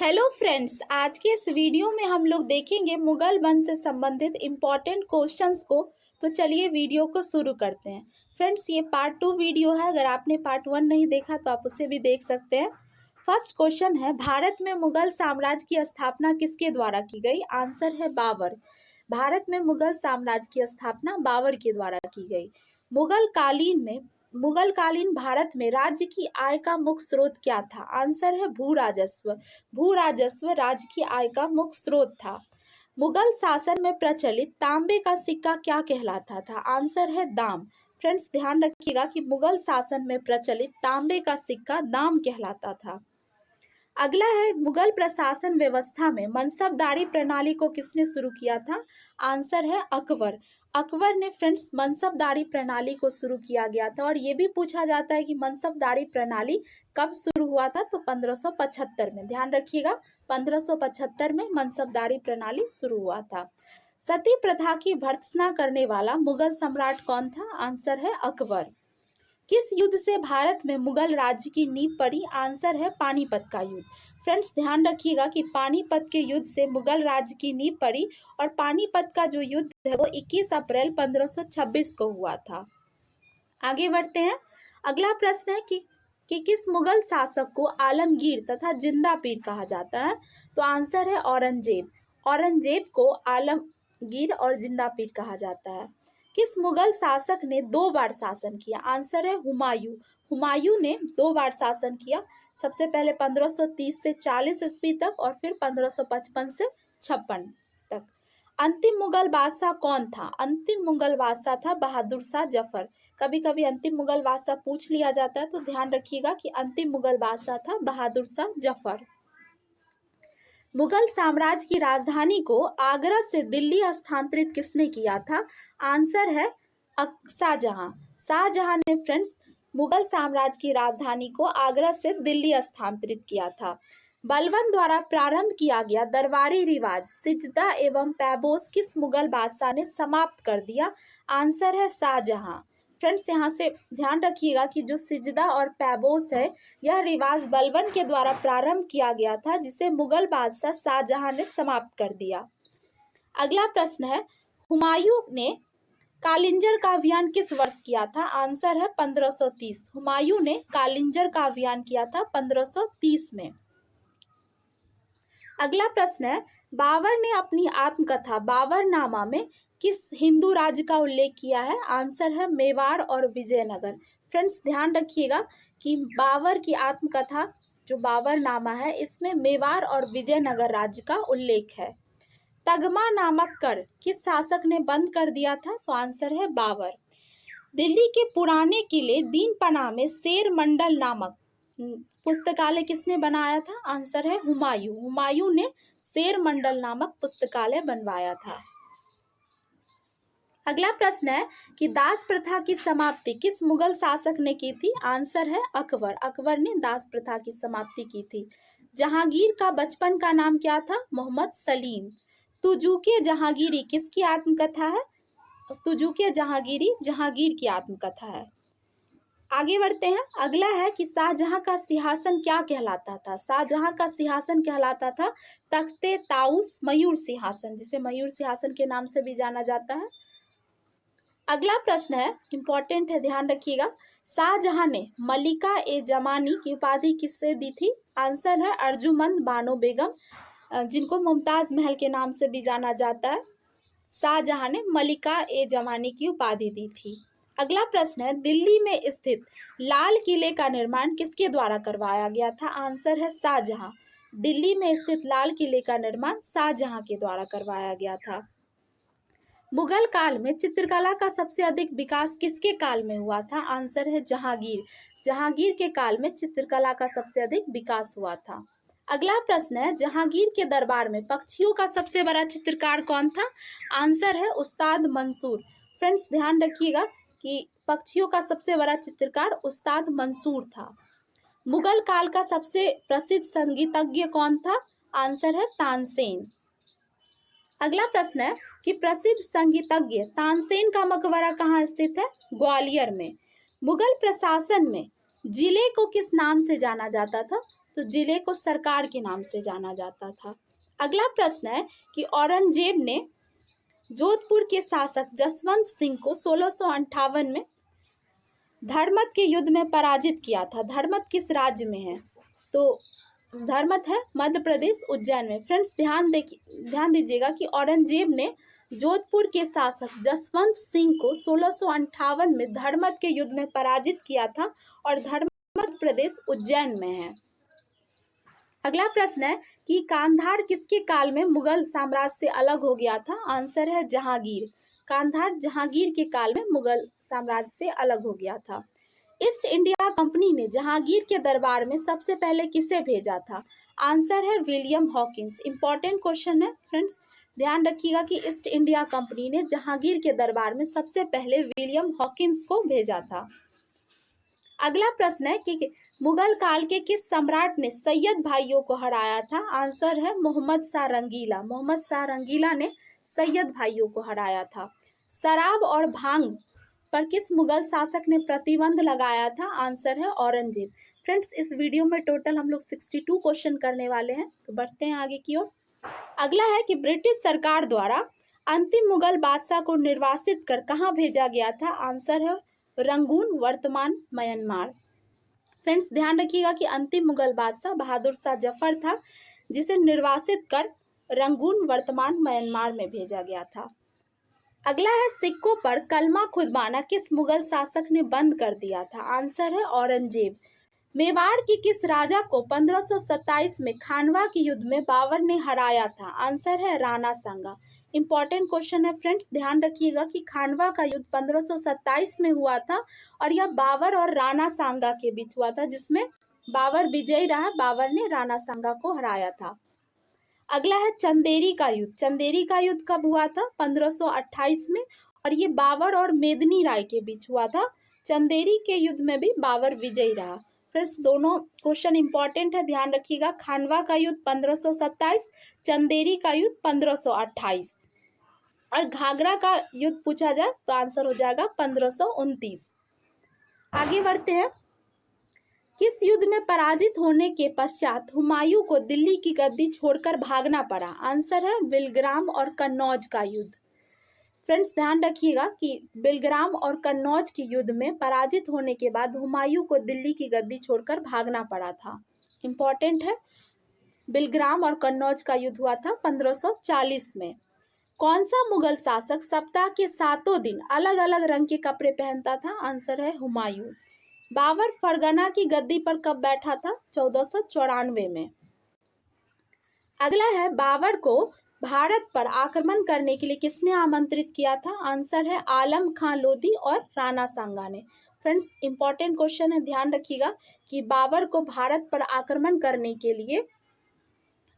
Hello friends, आज के इस वीडियो में हम लोग देखेंगे मुगल वंश से संबंधित इम्पोर्टेंट क्वेश्चंस को। तो चलिए वीडियो को शुरू करते हैं। फ्रेंड्स, ये पार्ट 2 वीडियो है। अगर आपने पार्ट 1 नहीं देखा तो आप उसे भी देख सकते हैं। फर्स्ट क्वेश्चन है, भारत में मुगल साम्राज्य की स्थापना किसके द्वारा की गई? आंसर है बाबर। भारत में मुगल साम्राज्य की स्थापना बाबर के द्वारा की गई। मुगल कालीन भारत में राज्य की आय का मुख्य स्रोत क्या था? आंसर है भू राजस्व। भू राजस्व राज्य की आय का मुख्य स्रोत था। मुगल शासन में प्रचलित तांबे का सिक्का क्या कहलाता था? आंसर है दाम। फ्रेंड्स, ध्यान रखिएगा कि मुगल शासन में प्रचलित तांबे का सिक्का दाम कहलाता था। अगला है, मुगल प्रशासन व्यवस्था में मनसबदारी प्रणाली को किसने शुरू किया था? आंसर है अकबर। अकबर ने फ्रेंड्स मनसबदारी प्रणाली को शुरू किया गया था। और ये भी पूछा जाता है कि मनसबदारी प्रणाली कब शुरू हुआ था? तो 1575 में। ध्यान रखिएगा, 1575 में मनसबदारी प्रणाली शुरू हुआ था। सती प्रथा की भर्त्सना करने वाला मुगल सम्राट कौन था? आंसर है अकबर। किस युद्ध से भारत में मुगल राज्य की नींव पड़ी? आंसर है पानीपत का युद्ध। फ्रेंड्स, ध्यान रखिएगा कि पानीपत के युद्ध से मुगल राज्य की नींव पड़ी। और पानीपत का जो युद्ध है वो 21 अप्रैल 1526 को हुआ था। आगे बढ़ते हैं। अगला प्रश्न है कि किस मुगल शासक को आलमगीर तथा जिंदा पीर कहा जाता है? तो आंसर है औरंगजेब। औरंगजेब को आलमगीर और जिंदा पीर कहा जाता है। किस मुगल शासक ने 2 बार शासन किया? आंसर है हुमायूं। हुमायूं ने 2 बार शासन किया। सबसे पहले 1530 से 40 ईस्वी तक और फिर 1555 से 56 तक। अंतिम मुगल बादशाह कौन था? अंतिम मुगल बादशाह था बहादुर शाह जफर। कभी कभी अंतिम मुगल बादशाह पूछ लिया जाता है, तो ध्यान रखिएगा कि अंतिम मुगल बादशाह था बहादुर शाह जफर। मुगल साम्राज्य की राजधानी को आगरा से दिल्ली स्थानांतरित किसने किया था? आंसर है शाहजहां। शाहजहां ने फ्रेंड्स मुगल साम्राज्य की राजधानी को आगरा से दिल्ली स्थानांतरित किया था। बलबन द्वारा प्रारंभ किया गया दरबारी रिवाज सिजदा एवं पैबोस किस मुगल बादशाह ने समाप्त कर दिया? आंसर है शाहजहां। फ्रेंड्स, यहाँ से ध्यान रखिएगा कि जो सिजदा और पैबोस है, यह रिवाज बलबन के द्वारा प्रारंभ किया गया था, जिसे मुगल बादशाह शाहजहां ने समाप्त कर दिया। अगला प्रश्न है, हुमायूं ने कालिंजर का अभियान किस वर्ष किया था? आंसर है 1530। हुमायूं ने कालिंजर का अभियान किया था 1530 में। अगला प्रश्न है, बाबर ने अपनी आत्मकथा बाबरनामा में किस हिंदू राज्य का उल्लेख किया है? आंसर है मेवाड़ और विजयनगर। फ्रेंड्स, ध्यान रखिएगा कि बाबर की आत्मकथा जो बाबरनामा है, इसमें मेवाड़ और विजयनगर राज्य का उल्लेख है। तगमा नामक कर किस शासक ने बंद कर दिया था? तो आंसर है बाबर। दिल्ली के पुराने किले दीन पनाह में शेर मंडल नामक पुस्तकालय किसने बनाया था? आंसर है हुमायूं। हुमायूं ने शेर मंडल नामक पुस्तकालय बनवाया था। अगला प्रश्न है कि दास प्रथा की समाप्ति किस मुगल शासक ने की थी? आंसर है अकबर। अकबर ने दास प्रथा की समाप्ति की थी। जहांगीर का बचपन का नाम क्या था? मोहम्मद सलीम। तुजुके जहांगीरी किसकी आत्मकथा है? तुजुके जहांगीरी जहांगीर की आत्मकथा है। आगे बढ़ते हैं। अगला है कि शाहजहां का सिंहासन क्या कहलाता था? शाहजहां का सिंहासन कहलाता था तख्ते ताउस मयूर सिंहासन, जिसे मयूर सिंहासन के नाम से भी जाना जाता है। अगला प्रश्न है, इंपॉर्टेंट है, ध्यान रखिएगा। शाहजहां ने मलिका ए जमानी की उपाधि किससे दी थी? आंसर है अर्जुमंद बानो बेगम, जिनको मुमताज महल के नाम से भी जाना जाता है। शाहजहां ने मलिका ए जमानी की उपाधि दी थी। अगला प्रश्न है, दिल्ली में स्थित लाल किले का निर्माण किसके द्वारा करवाया गया था? आंसर है शाहजहां। दिल्ली में स्थित लाल किले का निर्माण शाहजहां के द्वारा करवाया गया था। मुगल काल में चित्रकला का सबसे अधिक विकास किसके काल में हुआ था? आंसर है जहांगीर। जहांगीर के काल में चित्रकला का सबसे अधिक विकास हुआ था। अगला प्रश्न है, जहांगीर के दरबार में पक्षियों का सबसे बड़ा चित्रकार कौन था? आंसर है उस्ताद मंसूर। फ्रेंड्स, ध्यान रखिएगा कि पक्षियों का सबसे बड़ा चित्रकार उस्ताद मंसूर था। मुगल काल का सबसे प्रसिद्ध संगीतज्ञ कौन था? आंसर है तानसेन। अगला प्रश्न है कि प्रसिद्ध संगीतज्ञ तानसेन का मकबरा कहाँ स्थित है? ग्वालियर में। मुगल प्रशासन में जिले को किस नाम से जाना जाता था? तो जिले को सरकार के नाम से जाना जाता था। अगला प्रश्न है कि औरंगजेब ने जोधपुर के शासक जसवंत सिंह को 1658 में धर्मत के युद्ध में पराजित किया था। धर्मत किस राज्य में है? तो धर्मत है मध्य प्रदेश उज्जैन में। फ्रेंड्स ध्यान दीजिएगा कि औरंगजेब ने जोधपुर के शासक जसवंत सिंह को 1658 में धर्मत के युद्ध में पराजित किया था और धर्मत प्रदेश उज्जैन में है। अगला प्रश्न है कि कांधार किसके काल में मुगल साम्राज्य से अलग हो गया था? आंसर है जहांगीर। कांधार जहांगीर के काल में मुगल साम्राज्य से अलग हो गया था। ईस्ट इंडिया कंपनी ने जहांगीर के दरबार में सबसे पहले किसे भेजा था? आंसर है विलियम हॉकिंस। इंपॉर्टेंट क्वेश्चन है फ्रेंड्स, ध्यान रखिएगा कि ईस्ट इंडिया कंपनी ने जहांगीर के दरबार में सबसे पहले विलियम हॉकिंस को भेजा था। अगला प्रश्न है कि मुगल काल के किस सम्राट ने सैयद भाइयों को हराया था? आंसर है मोहम्मद शाह रंगीला। मोहम्मद शाह रंगीला ने सैयद भाइयों को हराया था। शराब और भांग पर किस मुगल शासक ने प्रतिबंध लगाया था? आंसर है औरंगजेब। फ्रेंड्स इस वीडियो में टोटल हम लोग 62 क्वेश्चन करने वाले हैं, तो बढ़ते हैं आगे की ओर। अगला है कि ब्रिटिश सरकार द्वारा अंतिम मुगल बादशाह को निर्वासित कर कहाँ भेजा गया था? आंसर है रंगून, वर्तमान म्यांमार। फ्रेंड्स ध्यान रखिएगा कि अंतिम मुगल बादशाह बहादुर शाह जफर था, जिसे निर्वासित कर रंगून, वर्तमान म्यांमार में भेजा गया था। अगला है सिक्कों पर कलमा खुदवाना किस मुगल शासक ने बंद कर दिया था? आंसर है औरंगजेब। मेवाड़ के किस राजा को 1527 में खानवा के युद्ध में बाबर ने हराया था? आंसर है राणा सांगा। इंपॉर्टेंट क्वेश्चन है फ्रेंड्स, ध्यान रखिएगा कि खानवा का युद्ध 1527 में हुआ था और यह बाबर और राणा सांगा के बीच हुआ था, जिसमें बाबर विजयी रहा। बाबर ने राणा सांगा को हराया था। अगला है चंदेरी का युद्ध। चंदेरी का युद्ध कब हुआ था? 1528 में, और ये बाबर और मेदिनी राय के बीच हुआ था। चंदेरी के युद्ध में भी बाबर विजयी रहा। फ्रेंड्स दोनों क्वेश्चन इंपॉर्टेंट है, ध्यान रखिएगा। खानवा का युद्ध 1527, चंदेरी का युद्ध 1528, और घाघरा का युद्ध पूछा जाए तो आंसर हो जाएगा 1529। आगे बढ़ते हैं। किस युद्ध में पराजित होने के पश्चात हुमायूं को दिल्ली की गद्दी छोड़कर भागना पड़ा? आंसर है बिलग्राम और कन्नौज का युद्ध। फ्रेंड्स ध्यान रखिएगा कि बिलग्राम और कन्नौज के युद्ध में पराजित होने के बाद हुमायूं को दिल्ली की गद्दी छोड़कर भागना पड़ा था। इंपॉर्टेंट है, बिलग्राम और कन्नौज का युद्ध हुआ था 1540 में। कौन सा मुगल शासक सप्ताह के 7 दिन अलग अलग रंग के कपड़े पहनता था? आंसर है हुमायूं। बाबर फरगना की गद्दी पर कब बैठा था? 1494 में। अगला है बाबर को भारत पर आक्रमण करने के लिए किसने आमंत्रित किया था? आंसर है आलम खां लोधी और राणा सांगा ने। फ्रेंड्स इंपॉर्टेंट क्वेश्चन है, ध्यान रखिएगा कि बाबर को भारत पर आक्रमण करने के लिए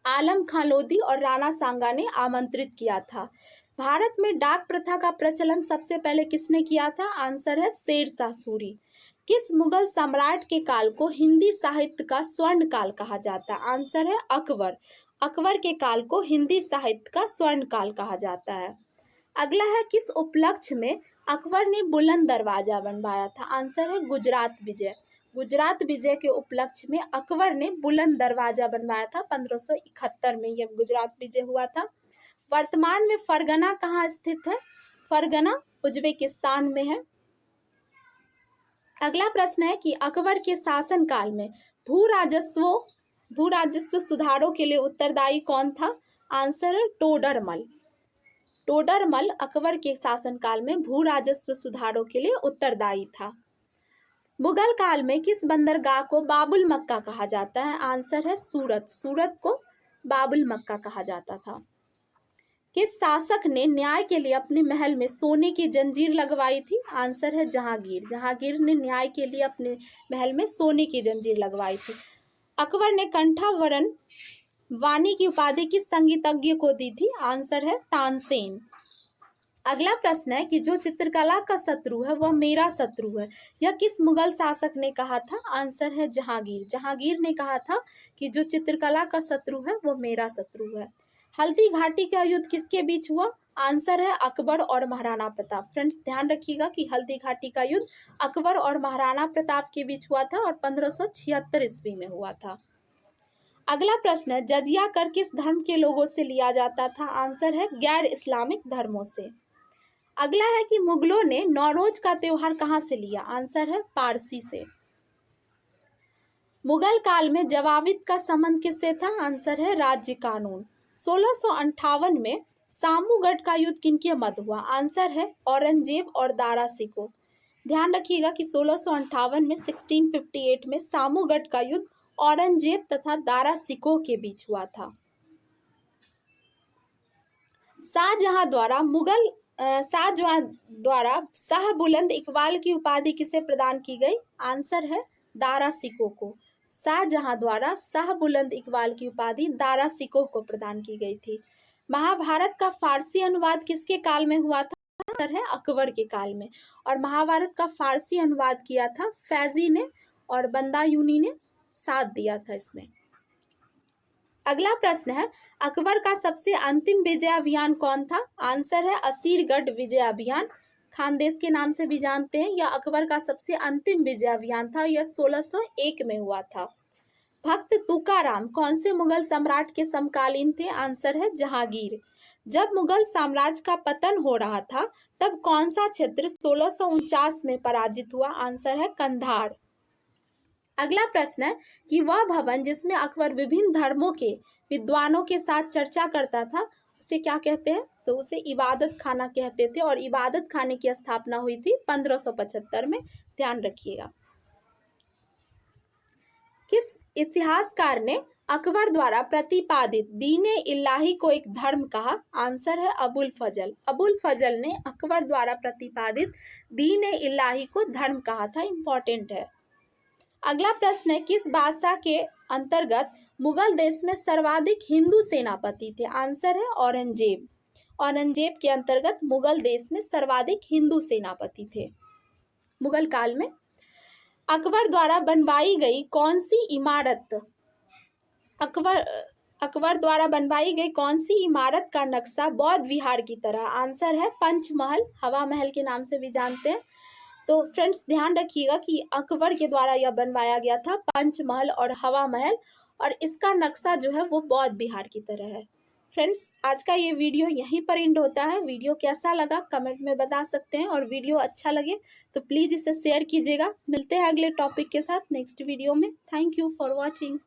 आलम खां लोधी और राणा सांगा ने आमंत्रित किया था। भारत में डाक प्रथा का प्रचलन सबसे पहले किसने किया था? आंसर है शेर शाह सूरी। किस मुगल सम्राट के काल को हिंदी साहित्य का स्वर्ण काल कहा जाता है? आंसर है अकबर। अकबर के काल को हिंदी साहित्य का स्वर्ण काल कहा जाता है। अगला है किस उपलक्ष्य में अकबर ने बुलंद दरवाजा बनवाया था? आंसर है गुजरात विजय। गुजरात विजय के उपलक्ष्य में अकबर ने बुलंद दरवाजा बनवाया था 1571 में, यह गुजरात विजय हुआ था। वर्तमान में फरगना कहाँ स्थित है? फरगना उज्बेकिस्तान में है। अगला प्रश्न है कि अकबर के शासन काल में भू राजस्व सुधारों के लिए उत्तरदायी कौन था? आंसर है टोडरमल। टोडरमल अकबर के शासनकाल में भू राजस्व सुधारों के लिए उत्तरदायी था। मुगल काल में किस बंदरगाह को बाबुल मक्का कहा जाता है? आंसर है सूरत। सूरत को बाबुल मक्का कहा जाता था। किस शासक ने न्याय के लिए अपने महल में सोने की जंजीर लगवाई थी? आंसर है जहांगीर। जहांगीर ने न्याय के लिए अपने महल में सोने की जंजीर लगवाई थी। अकबर ने कंठावरन वाणी की उपाधि किस संगीतज्ञ को दी थी? आंसर है तानसेन। अगला प्रश्न है कि जो चित्रकला का शत्रु है वह मेरा शत्रु है, यह किस मुगल शासक ने कहा था? आंसर है जहांगीर। जहांगीर ने कहा था कि जो चित्रकला का शत्रु है वह मेरा शत्रु है। हल्दी घाटी का युद्ध किसके बीच हुआ? आंसर है अकबर और महाराणा प्रताप। फ्रेंड्स ध्यान रखिएगा कि हल्दी घाटी का युद्ध अकबर और महाराणा प्रताप के बीच हुआ था और 1576 ईस्वी में हुआ था। अगला प्रश्न है, जजिया कर किस धर्म के लोगों से लिया जाता था? आंसर है गैर इस्लामिक धर्मों से। अगला है कि मुगलों ने नौरोज का त्योहार कहां से लिया? आंसर है पारसी से। मुगल काल में जवाबित का संबंध किससे था? आंसर है राज्य कानून। 1658 में सामूगढ़ का युद्ध किनके मध्य हुआ? आंसर है औरंगजेब और दारा सिकोह। ध्यान रखिएगा कि 1658 में 1658 में सामूगढ़ का युद्ध औरंगजेब तथा दारा सिकोह के बीच हुआ था। शाहजहां द्वारा शाह बुलंद इकबाल की उपाधि किसे प्रदान की गई? आंसर है दारा सिकोह को। शाहजहां द्वारा शाह बुलंद इकबाल की उपाधि दारा सिकोह को प्रदान की गई थी। महाभारत का फारसी अनुवाद किसके काल में हुआ था? आंसर है अकबर के काल में। और महाभारत का फारसी अनुवाद किया था फैजी ने और बंदायूनी ने साथ दिया था इसमें। अगला प्रश्न है, अकबर का सबसे अंतिम विजय अभियान कौन था? आंसर है असीरगढ़ विजय अभियान, खानदेश के नाम से भी जानते हैं। यह अकबर का सबसे अंतिम विजय अभियान था। यह 1601 में हुआ था। भक्त तुकाराम कौन से मुगल सम्राट के समकालीन थे? आंसर है जहांगीर। जब मुगल साम्राज्य का पतन हो रहा था तब कौन सा क्षेत्र 1649 में पराजित हुआ? आंसर है कंधार। अगला प्रश्न है कि वह भवन जिसमें अकबर विभिन्न धर्मों के विद्वानों के साथ चर्चा करता था उसे क्या कहते हैं? तो उसे इबादत खाना कहते थे और इबादत खाने की स्थापना हुई थी 1575 में। ध्यान रखिएगा। किस इतिहासकार ने अकबर द्वारा प्रतिपादित दीने इलाही को एक धर्म कहा? आंसर है अबुल फजल। अबुल फजल ने अकबर द्वारा प्रतिपादित दीने इलाही को धर्म कहा था। इंपॉर्टेंट है। अगला प्रश्न है, किस बादशाह के अंतर्गत मुगल देश में सर्वाधिक हिंदू सेनापति थे? आंसर है औरंगजेब। औरंगजेब के अंतर्गत मुगल देश में सर्वाधिक हिंदू सेनापति थे मुगल काल में। अकबर द्वारा बनवाई गई कौन सी इमारत अकबर द्वारा बनवाई गई कौन सी इमारत का नक्शा बौद्ध विहार की तरह? आंसर है पंचमहल, हवा महल के नाम से भी जानते हैं। तो फ्रेंड्स ध्यान रखिएगा कि अकबर के द्वारा यह बनवाया गया था पंचमहल और हवा महल, और इसका नक्शा जो है वो बौद्ध विहार की तरह है। फ्रेंड्स आज का ये वीडियो यहीं पर एंड होता है। वीडियो कैसा लगा कमेंट में बता सकते हैं, और वीडियो अच्छा लगे तो प्लीज़ इसे शेयर कीजिएगा। मिलते हैं अगले टॉपिक के साथ नेक्स्ट वीडियो में। Thank you for watching.